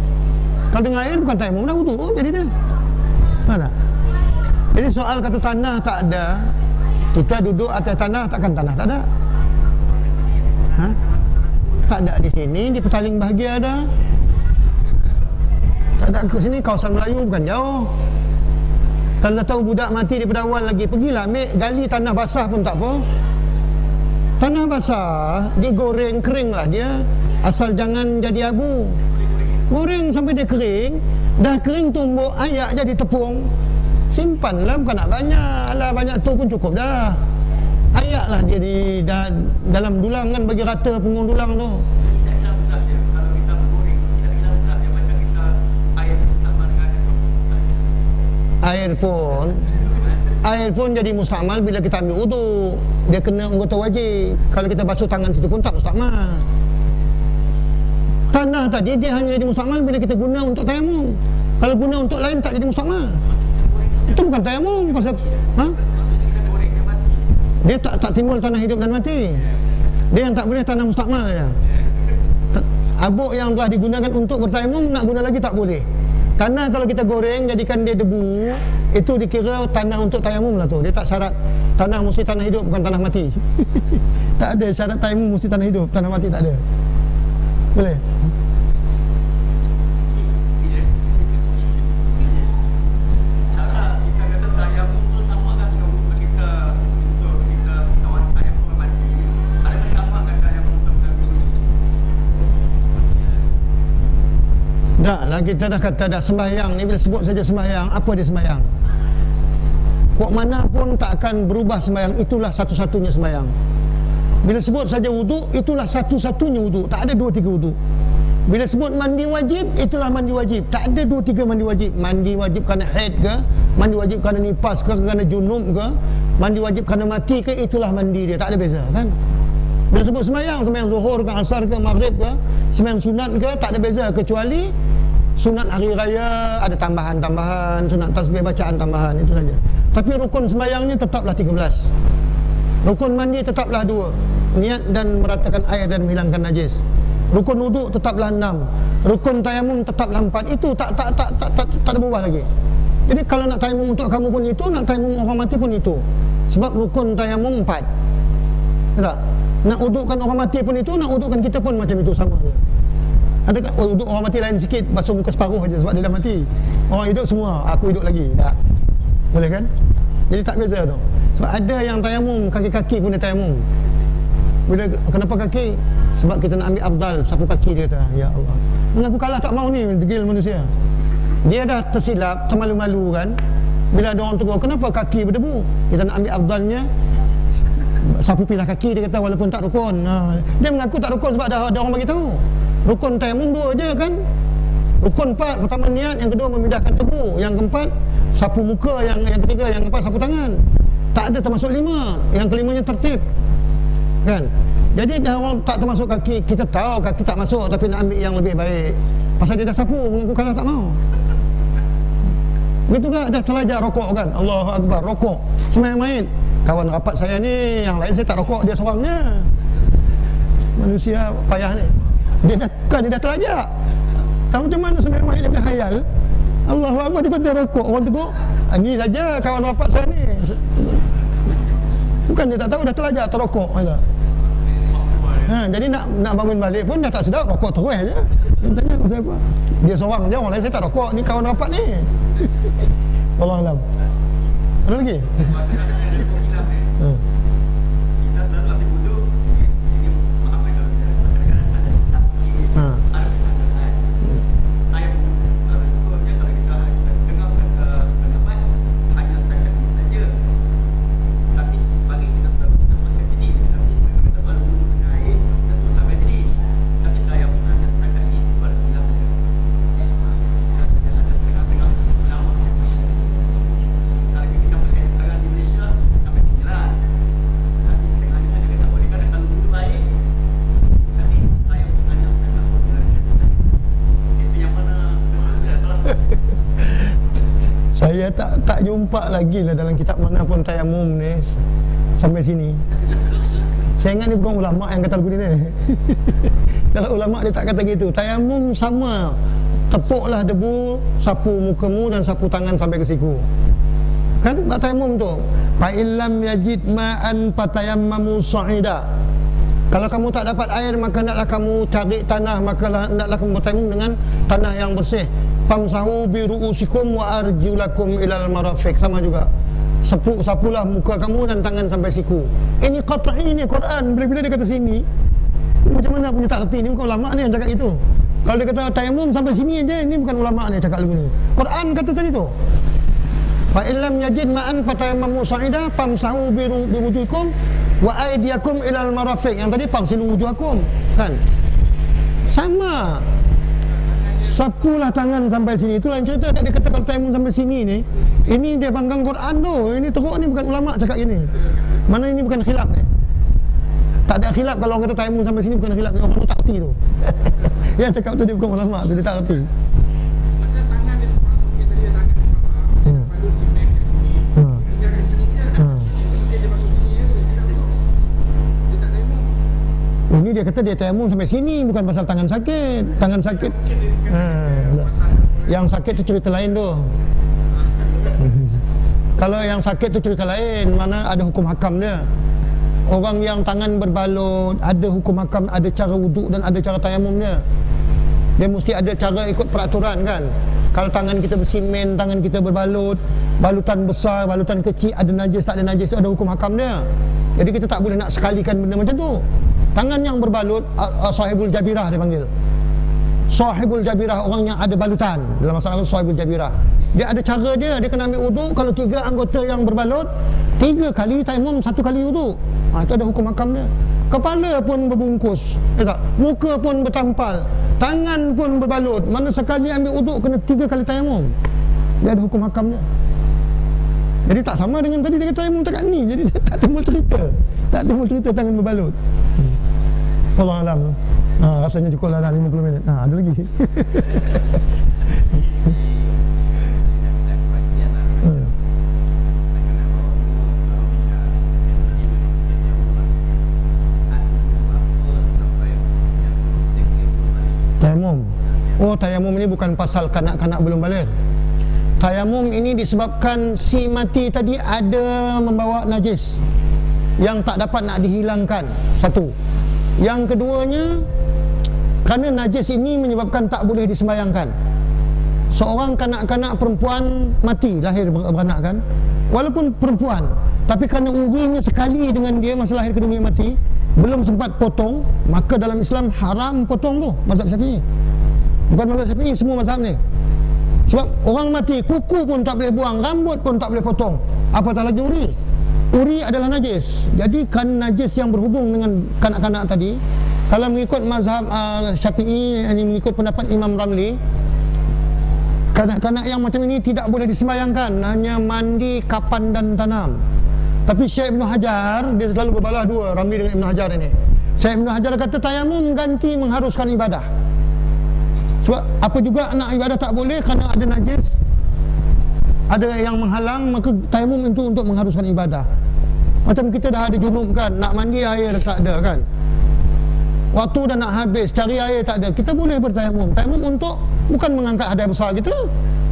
Kalau dengan air bukan tayamum dah wudu jadi dia. Mana? Jadi soal kata tanah tak ada. Kita duduk atas tanah, takkan tanah tak ada. Ha? Tak ada di sini, di Petaling Bahagia ada. Tak ada ke sini, kawasan Melayu bukan jauh. Kalau dah tahu budak mati daripada awal lagi, pergilah ambil gali tanah basah pun tak apa. Tanah basah digoreng, kering lah dia. Asal jangan jadi abu. Goreng sampai dia kering. Dah kering tumbuk, ayak jadi tepung. Simpanlah, bukan nak banyak. Alah banyak tu pun cukup dah. Ayaklah dia dalam dulang kan, bagi rata punggung dulang tu. Kalau kita menggoreng, kita bilang zat dia macam kita air mustakmal dengan air pun jadi mustakmal bila kita ambil wudu. Dia kena anggota wajib. Kalau kita basuh tangan situ pun tak mustakmal. Tanah tadi dia hanya jadi mustakmal bila kita guna untuk tayamum. Kalau guna untuk lain tak jadi mustakmal. Itu bukan tayamum pasal dia tak timbul tanah hidup dan mati. Dia yang tak boleh tanah mustakmal saja. Abuk yang telah digunakan untuk bertayamum nak guna lagi tak boleh. Karena kalau kita goreng jadikan dia debu, itu dikira tanah untuk tayamum lah tu. Dia tak syarat tanah mesti tanah hidup, bukan tanah mati. Tak ada syarat tayamum mesti tanah hidup, tanah mati tak ada. Boleh? Dah lah, kita dah kata dah sembahyang ni, bila sebut saja sembahyang, apa dia sembahyang? Kok mana pun tak akan berubah sembahyang, itulah satu-satunya sembahyang. Bila sebut saja wudu, itulah satu-satunya wudu, tak ada 2-3 wudu. Bila sebut mandi wajib, itulah mandi wajib, tak ada 2-3 mandi wajib. Mandi wajib kerana haid ke, mandi wajib kerana nifas ke, kerana junub ke, mandi wajib kerana mati ke, itulah mandi dia, tak ada beza kan? Bila sebut sembahyang, sembahyang zuhur ke, asar ke, maghrib ke, sembahyang sunat ke, tak ada beza kecuali sunat hari raya ada tambahan-tambahan, sunat tasbih bacaan tambahan, itu saja. Tapi rukun sembahyangnya tetaplah 13. Rukun mandi tetaplah 2, niat dan meratakan air dan menghilangkan najis. Rukun wuduk tetaplah 6, rukun tayamum tetaplah 4. Itu tak ada berubah lagi. Jadi kalau nak tayamum untuk kamu pun itu, nak tayamum orang mati pun itu. Sebab rukun tayamum 4. Tak? Nak udukkan orang mati pun itu, nak udukkan kita pun macam itu, sama je. Adakah uduk orang mati lain sikit, basuh muka separuh je sebab dia dah mati. Orang hidup semua, aku hidup lagi. Tak? Boleh kan? Jadi tak beza tu. Sebab ada yang tayamum, kaki-kaki pun dia tayamum. Bila kenapa kaki? Sebab kita nak ambil afdal, sapu kaki dia kata, ya Allah. Mengaku kalah tak mau ni, degil manusia. Dia dah tersilap, termalu-malu kan. Bila ada orang tegur, kenapa kaki berdebu? Kita nak ambil afdalnya, sapu pilah kaki, dia kata walaupun tak rukun. Dia mengaku tak rukun sebab ada orang bagi tahu. Rukun tayamum 2 je kan. Rukun 4, pertama niat, yang kedua memindahkan tebu, yang keempat sapu muka, yang ketiga, yang keempat sapu tangan. Tak ada termasuk 5, yang kelimanya tertib. Kan? Jadi dah orang tak termasuk kaki, kita tahu kaki tak masuk tapi nak ambil yang lebih baik. Pasal dia dah sapu, mengaku kalah tak mau. Begitu kan, dah terlajar rokok kan. Allahu Akbar, rokok semain-main. Kawan rapat saya ni, yang lain saya tak rokok, dia seorangnya. Manusia payah ni. Dia dah terlajar. Tahu macam mana semain-main dia boleh khayal. Allahu Akbar, dia pandai rokok. Orang tegur, ni saja kawan rapat saya ni. Bukan dia tak tahu, dah terlajar terrokok. Jadi nak bangun balik pun dah tak sedap, rokok terus je. Dia tanya pasal apa? Dia seorang je, orang lain saya tak rokok, ni kawan rapat ni. Wallahualam. Ada lagi? Kita selalu ambil wuduk. Ini maaf kalau saya kadang-kadang ada nafsi, ada kecanggahan. Tayamum, kalau kita setengah pendapat hanya setakat ini saja. Tapi bagi kita selalu mendapat sini. Tapi setengah kita kalau wuduk kena air, tentu sampai sini. Tapi tayamum hanya setakat ini, itu ada hilang. Ada setengah-setengah ulama macam tu. Kalau kita pakai sekarang di Malaysia sampai sini lah. Tapi setengahnya ada kata boleh kadang kalau wuduk air, tapi tayamum hanya setengah penggunaan. Itu yang mana betul saya telah. Saya tak jumpa lagi lah dalam kitab mana pun tayamum ni sampai sini. Saya ingat ni bukan ulama yang kata lagu ni. Kalau ulama dia tak kata gitu. Tayamum sama, tepuklah debu, sapu mukamu dan sapu tangan sampai ke siku. Kan tayamum tu. Fa illam yajid ma'an fatayammamu sa'ida. Kalau kamu tak dapat air, maka hendaklah kamu cari tanah, maka hendaklah kamu bertayamum dengan tanah yang bersih. Famsahu bi ru'usikum wa arjulakum ilal marafiq. Sama juga. Sapulah muka kamu dan tangan sampai siku. Ini qat'i ni Quran. Bila-bila dia kata sini, macam mana punya tak kerti? Ni bukan ulama ni yang cakap itu. Kalau dia kata tayamum sampai sini aja, ini bukan ulama ni yang cakap lagu ni. Quran kata tadi tu. Fa illam yajid ma'an fatayammamu sa'ida famsahu bi wujuhikum wa aydiyakum ilal marafiq. Yang tadi fagsilu wujuhakum, kan? Sama. Sapulah tangan sampai sini. Itulah yang cerita dia kata kalau tayamum sampai sini ni. Ini dia banggang Quran tu. Ini teruk ni, bukan ulama cakap gini. Mana ini bukan khilaf ni. Tak ada khilaf kalau orang kata tayamum sampai sini bukan khilaf. Orang tu tak erti tu. Yang cakap tu dia bukan ulama tu, dia tak erti. Macam tangan dia kita dia tangan dia balut simen kat sini. Tinggal kat sini je. Dia basuh sini je, dia tak tayamum. Ini dia kata dia tayamum sampai sini, bukan pasal tangan sakit. Tangan sakit. Yang sakit tu cerita lain tu. Kalau yang sakit tu cerita lain, mana ada hukum hakam dia. Orang yang tangan berbalut, ada hukum hakam, ada cara wuduk dan ada cara tayamum dia. Dia mesti ada cara ikut peraturan kan. Kalau tangan kita bersimen, tangan kita berbalut, balutan besar, balutan kecil, ada najis, tak ada najis, itu ada hukum hakam dia. Jadi kita tak boleh nak sekalikan benda macam tu. Tangan yang berbalut, sahibul jabirah dia panggil. Sahibul jabirah, orang yang ada balutan. Dalam masalah itu sahibul jabirah. Dia ada cara dia kena ambil wuduk. Kalau 3 anggota yang berbalut, 3 kali tayamum, 1 kali wuduk. Itu ada hukum hakam dia. Kepala pun berbungkus, tak? Muka pun bertampal, tangan pun berbalut. Mana sekali ambil wuduk kena 3 kali tayamum. Dia ada hukum hakam dia. Jadi tak sama dengan tadi dia kata tayamum dekat ni. Jadi tak timbul cerita. Tak timbul cerita tangan berbalut. Wallahualam. Rasanya cukup lah 50 minit. Ada lagi. tayamum ini bukan pasal kanak-kanak belum balik. Tayamum ini disebabkan si mati tadi ada membawa najis yang tak dapat nak dihilangkan. Satu. Yang keduanya, kerana najis ini menyebabkan tak boleh disembayangkan. Seorang kanak-kanak perempuan mati, lahir beranak kan, walaupun perempuan, tapi kerana urinya sekali dengan dia masa lahir ke dunia mati, belum sempat potong, maka dalam Islam haram potong tu. Mazhab Syafi'i, bukan mazhab Syafi'i, semua mazhab ni. Sebab orang mati, kuku pun tak boleh buang, rambut pun tak boleh potong, apatah lagi uri. Uri adalah najis. Jadi kan najis yang berhubung dengan kanak-kanak tadi, kalau mengikut mazhab Syafi'i, ini mengikut pendapat Imam Ramli, kanak-kanak yang macam ini tidak boleh disembayangkan, hanya mandi, kapan dan tanam. Tapi Syekh Ibn Hajar, dia selalu berbalah dua, Ramli dengan Ibn Hajar ini. Syekh Ibn Hajar kata tayamum ganti mengharuskan ibadah. Sebab apa juga nak ibadah tak boleh kerana ada najis, ada yang menghalang, maka tayamum itu untuk mengharuskan ibadah. Macam kita dah ada junub kan, nak mandi air tak ada kan, waktu dah nak habis, cari air tak ada, kita boleh bertayamum. Tayamum untuk bukan mengangkat hadas besar kita.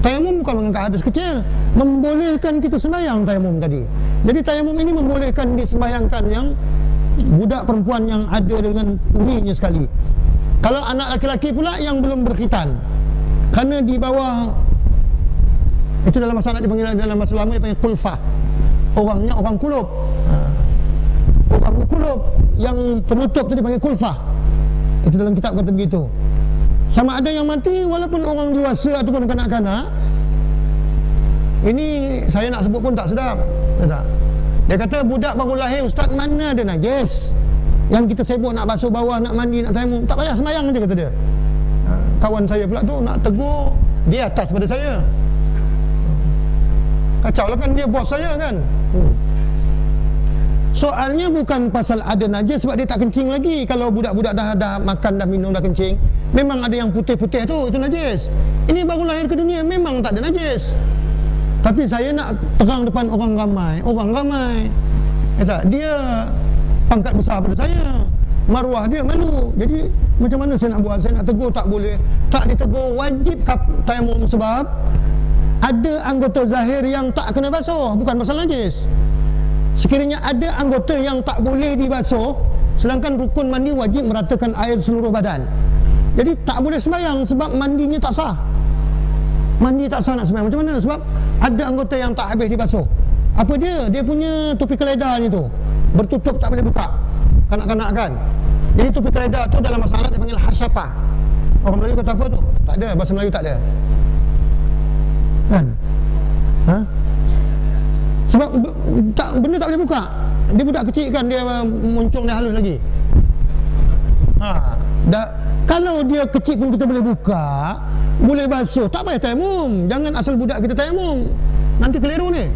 Tayamum bukan mengangkat hadas kecil, membolehkan kita sembahyang tayamum tadi. Jadi tayamum ini membolehkan disembahyangkan yang budak perempuan yang ada dengan urinya sekali. Kalau anak laki-laki pula yang belum berkhitan, kerana di bawah, itu dalam masalah dipanggil, dalam masa lama dipanggil kulfah. Orangnya orang kulub. Orang kulub yang penutup tu dipanggil kulfah. Itu dalam kitab kata begitu. Sama ada yang mati walaupun orang dewasa ataupun kanak-kanak. Ini saya nak sebut pun tak sedap. Tak. Dia kata budak baru lahir, ustaz, mana ada najis? Yang kita sibuk nak basuh bawah, nak mandi, nak tayamum, tak payah sembahyang je kata dia. Kawan saya pula tu nak tegur, dia atas pada saya. Kacau lah kan, dia bos saya kan. Soalnya bukan pasal ada najis sebab dia tak kencing lagi. Kalau budak-budak dah makan, dah minum, dah kencing, memang ada yang putih-putih tu, itu najis. Ini baru lahir ke dunia, memang tak ada najis. Tapi saya nak terang depan orang ramai. Dia pangkat besar pada saya, maruah dia malu. Jadi macam mana saya nak buat? Saya nak tegur tak boleh. Tak ditegur, wajib tayamum sebab ada anggota zahir yang tak kena basuh, bukan pasal najis. Sekiranya ada anggota yang tak boleh dibasuh, sedangkan rukun mandi wajib meratakan air seluruh badan, jadi tak boleh sembahyang sebab mandinya tak sah. Mandi tak sah nak sembahyang. Macam mana? Sebab ada anggota yang tak habis dibasuh. Apa dia? Dia punya topi keledar ni tu bertutup, tak boleh buka. Kanak-kanak kan. Jadi topi keledar tu dalam bahasa Arab dipanggil hasyapah. Orang Melayu kata apa tu? Tak ada, bahasa Melayu tak ada. Kan? Ha? Sebab benda tak boleh buka. Dia budak kecil kan, dia muncung dia halus lagi. Kalau dia kecil pun kita boleh buka, boleh basuh, tak payah tayamum. Jangan asal budak kita tayamum, nanti keliru ni.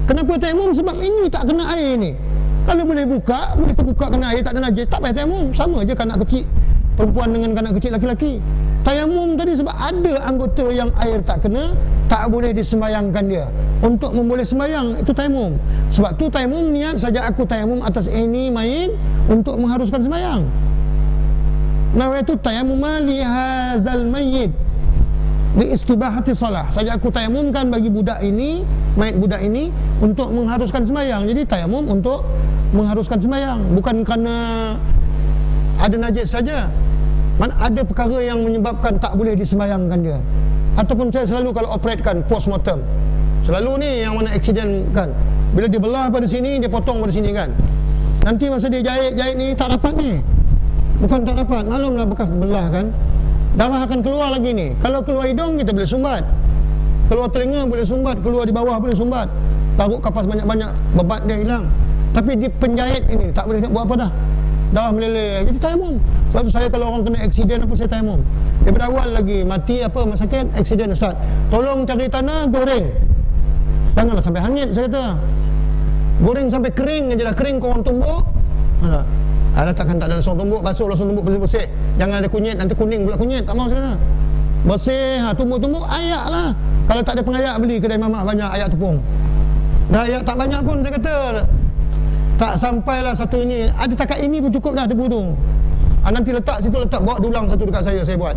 Kenapa tayamum? Sebab ini tak kena air ni. Kalau boleh buka, boleh terbuka kena air, tak ada najis, tak payah tayamum. Sama je kanak kecil perempuan dengan kanak kecil laki-laki. Tayamum tadi sebab ada anggota yang air tak kena, tak boleh disembayangkan dia. Untuk memboleh sembayang, itu tayamum. Sebab tu tayamum niat saja aku tayamum atas ini main untuk mengharuskan sembayang. Nawaitu tayammuma li hadzal mayyit li istibahati salah. Saja aku tayamumkan bagi budak ini, mayit budak ini, untuk mengharuskan sembahyang. Jadi tayamum untuk mengharuskan sembahyang, bukan kerana ada najis saja. Mana ada perkara yang menyebabkan tak boleh disembayangkan dia. Ataupun saya selalu kalau operatekan post mortem, selalu ni yang mana accident kan, bila dia belah pada sini, dia potong pada sini kan, nanti masa dia jahit ni tak dapat ni. Bukan tak dapat, maklumlah bekas belah kan, darah akan keluar lagi ni. Kalau keluar hidung kita boleh sumbat, keluar telinga boleh sumbat, keluar di bawah boleh sumbat, taruk kapas banyak-banyak, bebat dia hilang. Tapi di penjahit ini tak boleh nak buat apa dah, darah meleleh. Jadi tayamum. Sebab tu saya kalau orang kena aksiden apa, saya tayamum. Daripada awal lagi mati apa sakit, aksiden ustaz, tolong cari tanah goreng, janganlah sampai hangit. Saya kata goreng sampai kering aja dah. Kering korang tumbuk, letakkan, tak ada langsung tumbuk, basuh langsung tumbuk bersih-bersih. Jangan ada kunyit, nanti kuning pula kunyit, tak mahu saya kata. Bersih, tumbuk-tumbuk, ayak lah. Kalau tak ada pengayak, beli kedai mamak banyak ayak tepung. Dah ayak tak banyak pun saya kata, tak sampailah satu ini, ada takat ini pun cukup dah debu tu. Nanti letak situ, bawa dulang satu dekat saya buat.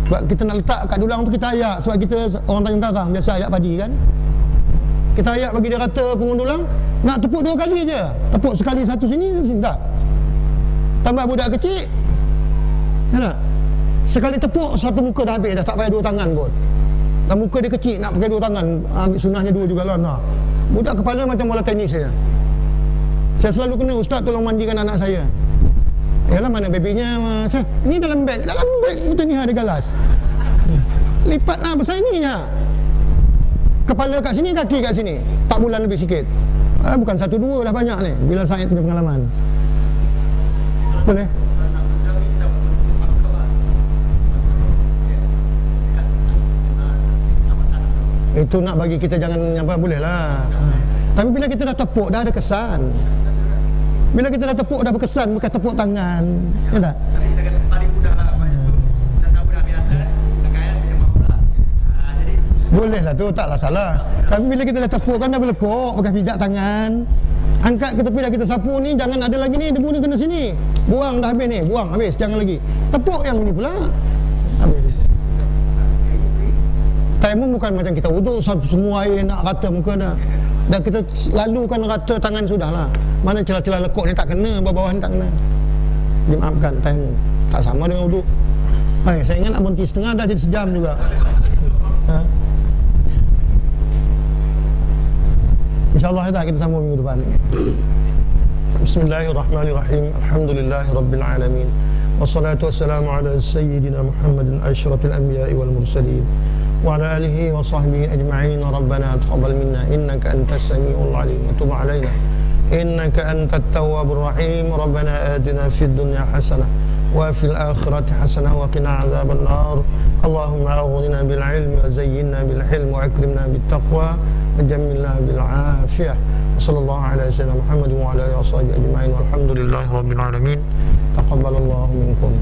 Sebab kita nak letak kat dulang tu kita ayak. Sebab kita orang Tanjung Karang biasa ayak padi kan. Kita ayak bagi dia rata pungung dulang. Nak tepuk 2 kali je. Tepuk sekali satu sini, satu sini. Tak. Tambah budak kecil. Ya tak? Sekali tepuk satu muka dah habis dah, tak payah 2 tangan pun. Dan muka dia kecil nak pakai 2 tangan. Ambil sunahnya 2 juga lah. Nah. Budak kepala macam bola tenis saya. Saya selalu kena, ustaz tolong mandikan anak saya. Yalah mana babynya? Ini dalam beg macam ni ada galas. Lipat lah besar ni je. Kepala kat sini, kaki kat sini. 4 bulan lebih sikit. Bukan 1-2 dah banyak ni. Bila saya punya pengalaman. Boleh? Itu nak bagi kita jangan apa boleh lah. Tapi bila kita dah tepuk dah ada kesan. Bila kita dah tepuk dah berkesan, bukan tepuk tangan. Ya tak? Tapi kita kata tadi budak lah. Dah tahu dah ambil atas, dah kaya dia mau lah. Jadi boleh lah tu, taklah salah. Tapi bila kita dah tepuk kan dah berlekuk, pakai pijak tangan. Angkat ke tepi dah kita sapu ni, jangan ada lagi ni, debu ni kena sini. Buang dah habis ni, buang habis, jangan lagi. Tepuk yang ini pula. Habis. Tayammum bukan macam kita wuduk semua air nak rata muka dah. Dan kita lalukan rata tangan sudah lah. Mana celah-celah lekuk ni tak kena, bawah-bawah ni tak kena. Dimaafkan tayammum. Tak sama dengan wuduk. Saya ingat nak berhenti setengah dah jadi sejam juga. Ha? InsyaAllah tak kita sambung minggu depan. Bismillahirrahmanirrahim. Alhamdulillahirrabbilalamin. Wassalatu wassalamu ala sayyidina Muhammadin asyrafil anbiya'i wal mursalin wa ala alihi wa sahbihi ajma'in. Rabbana taqabbal minna innaka antas samiul alim wa tub alaina innaka antat tawwabur rahim. Rabbana atina fid dunya hasanah wa fil akhirati hasanah wa qina adzaban nar. Allahumma aghnina bil ilmi wa zayyinna bil hilmi wa akrimna bit taqwa wa jammilna bil afiyah. Sallallahu ala sayyidina Muhammad wa ala alihi wa sahbihi ajma'in walhamdulillahi rabbil alamin. Taqabbalallahu minkum.